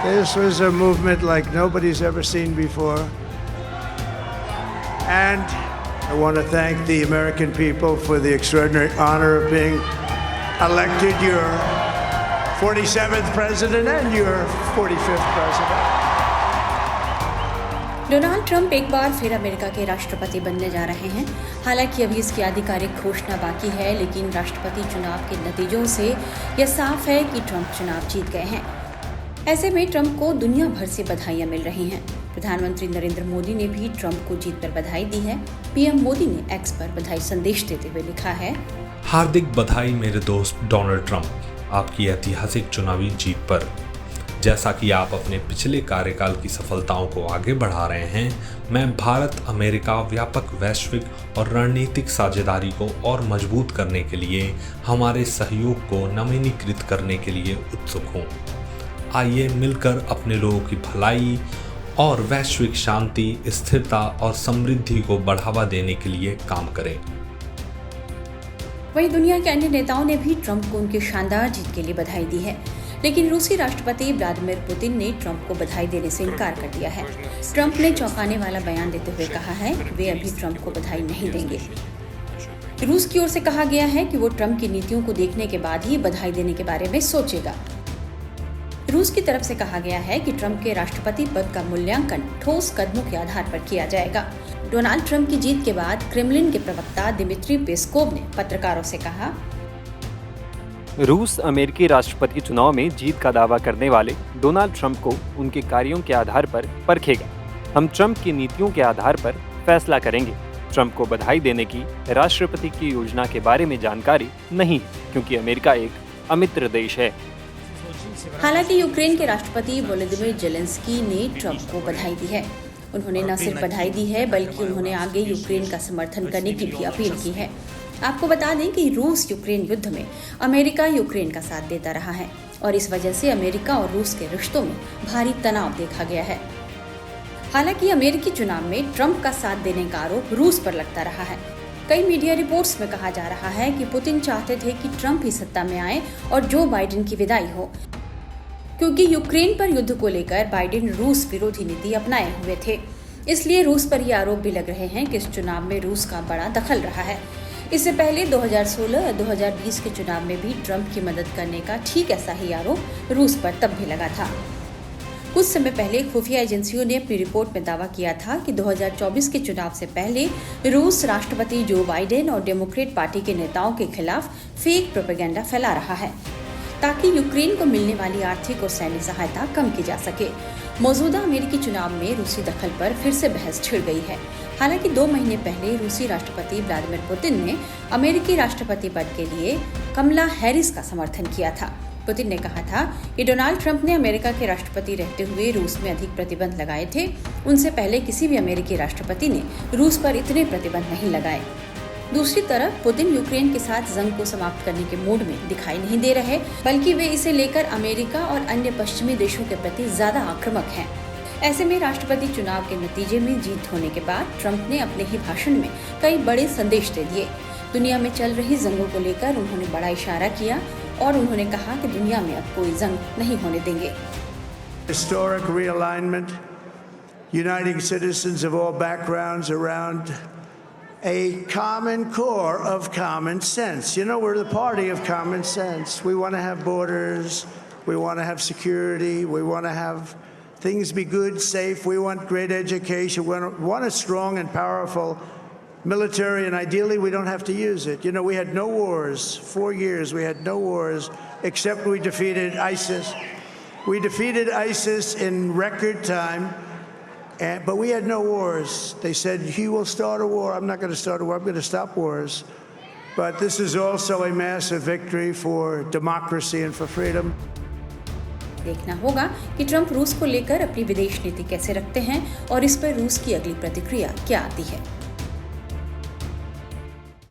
This was a movement like nobody's ever seen before. And I want to thank the American people for the extraordinary honor of being elected your 47th president and your 45th president. Donald Trump एक बार फिर America के राष्ट्रपति बनने जा रहे हैं। हालांकि अभी इसकी आधिकारिक घोषणा बाकी है, लेकिन राष्ट्रपति चुनाव के नतीजों से यह साफ है कि ट्रंप चुनाव जीत गए हैं। ऐसे में ट्रंप को दुनिया भर से बधाइयां मिल रही हैं। प्रधानमंत्री नरेंद्र मोदी ने भी ट्रंप को जीत पर बधाई दी है। पीएम मोदी ने एक्स पर बधाई संदेश देते हुए लिखा है, हार्दिक बधाई मेरे दोस्त डोनाल्ड ट्रंप, आपकी ऐतिहासिक चुनावी जीत पर। जैसा कि आप अपने पिछले कार्यकाल की सफलताओं को आगे बढ़ा रहे हैं, मैं भारत अमेरिका व्यापक वैश्विक और रणनीतिक साझेदारी को और मजबूत करने के लिए हमारे सहयोग को नवीनीकृत करने के लिए उत्सुक हूँ। आइए मिलकर अपने लोगों की भलाई और वैश्विक शांति, स्थिरता और समृद्धि को बढ़ावा देने के लिए काम करें। वहीं दुनिया के अन्य नेताओं ने भी ट्रंप को उनकी शानदार जीत के लिए बधाई दी है, लेकिन रूसी राष्ट्रपति व्लादिमीर पुतिन ने ट्रंप को बधाई देने से इनकार कर दिया है। ट्रंप ने चौंकाने वाला बयान देते हुए कहा है कि वे अभी ट्रंप को बधाई नहीं देंगे। रूस की ओर से कहा गया है कि वो ट्रंप की नीतियों को देखने के बाद ही बधाई देने के बारे में सोचेगा। रूस की तरफ से कहा गया है कि ट्रंप के राष्ट्रपति पद का मूल्यांकन ठोस कदमों के आधार पर किया जाएगा। डोनाल्ड ट्रंप की जीत के बाद क्रेमलिन के प्रवक्ता दिमित्री पेस्कोव ने पत्रकारों से कहा, रूस अमेरिकी राष्ट्रपति चुनाव में जीत का दावा करने वाले डोनाल्ड ट्रंप को उनके कार्यों के आधार पर परखेगा। हम ट्रंप की नीतियों के आधार पर फैसला करेंगे। ट्रंप को बधाई देने की राष्ट्रपति की योजना के बारे में जानकारी नहीं, क्योंकि अमेरिका एक अमित्र देश है। हालांकि यूक्रेन के राष्ट्रपति वोलोदिमीर जेलेंस्की ने ट्रंप को बधाई दी है। उन्होंने न सिर्फ बधाई दी है, बल्कि उन्होंने आगे यूक्रेन का समर्थन करने की भी अपील की है। आपको बता दें कि रूस यूक्रेन युद्ध में अमेरिका यूक्रेन का साथ देता रहा है और इस वजह से अमेरिका और रूस के रिश्तों में भारी तनाव देखा गया है। हालांकि अमेरिकी चुनाव में ट्रंप का साथ देने का आरोप रूस पर लगता रहा है। कई मीडिया रिपोर्ट्स में कहा जा रहा है कि पुतिन चाहते थे कि ट्रंप ही सत्ता में आए और जो बाइडेन की विदाई हो, क्योंकि यूक्रेन पर युद्ध को लेकर बाइडेन रूस विरोधी नीति अपनाए हुए थे। इसलिए रूस पर ये आरोप भी लग रहे हैं कि इस चुनाव में रूस का बड़ा दखल रहा है। इससे पहले 2016 और 2020 के चुनाव में भी ट्रंप की मदद करने का ठीक ऐसा ही आरोप रूस पर तब भी लगा था। कुछ समय पहले खुफिया एजेंसियों ने अपनी रिपोर्ट में दावा किया था कि 2024 के चुनाव से पहले रूस राष्ट्रपति जो बाइडेन और डेमोक्रेट पार्टी के नेताओं के खिलाफ फेक प्रोपेगेंडा फैला रहा है, ताकि यूक्रेन को मिलने वाली आर्थिक और सैन्य सहायता कम की जा सके। मौजूदा अमेरिकी चुनाव में रूसी दखल पर फिर से बहस छिड़ गई है। हालांकि 2 महीने पहले रूसी राष्ट्रपति व्लादिमीर पुतिन ने अमेरिकी राष्ट्रपति पद के लिए कमला हैरिस का समर्थन किया था। पुतिन ने कहा था कि डोनाल्ड ट्रंप ने अमेरिका के राष्ट्रपति रहते हुए रूस में अधिक प्रतिबंध लगाए थे। उनसे पहले किसी भी अमेरिकी राष्ट्रपति ने रूस पर इतने प्रतिबंध नहीं लगाए। दूसरी तरफ पुतिन यूक्रेन के साथ जंग को समाप्त करने के मूड में दिखाई नहीं दे रहे, बल्कि वे इसे लेकर अमेरिका और अन्य पश्चिमी देशों के प्रति ज्यादा आक्रामक हैं। ऐसे में राष्ट्रपति चुनाव के नतीजे में जीत होने के बाद ट्रंप ने अपने ही भाषण में कई बड़े संदेश दे दिए। दुनिया में चल रही जंगों को लेकर उन्होंने बड़ा इशारा किया और उन्होंने कहा कि दुनिया में अब कोई जंग नहीं होने देंगे। Historic realignment, uniting citizens of all backgrounds around a common core of common sense. You know, we're the party of common sense. We want to have borders. We want to have security. We want to have things be good, safe. We want great education. We want a strong and powerful military, and ideally we don't have to use it. You know, we had no wars. 4 years we had no wars, except we defeated ISIS. We defeated ISIS in record time. But we had no wars. They said, he will start a war. I'm not going to start a war. I'm going to stop wars. But this is also a massive victory for democracy and for freedom. देखना होगा कि Trump रूस को लेकर अपनी विदेश नीति कैसे रखते हैं और इस पर रूस की अगली प्रतिक्रिया क्या आती है।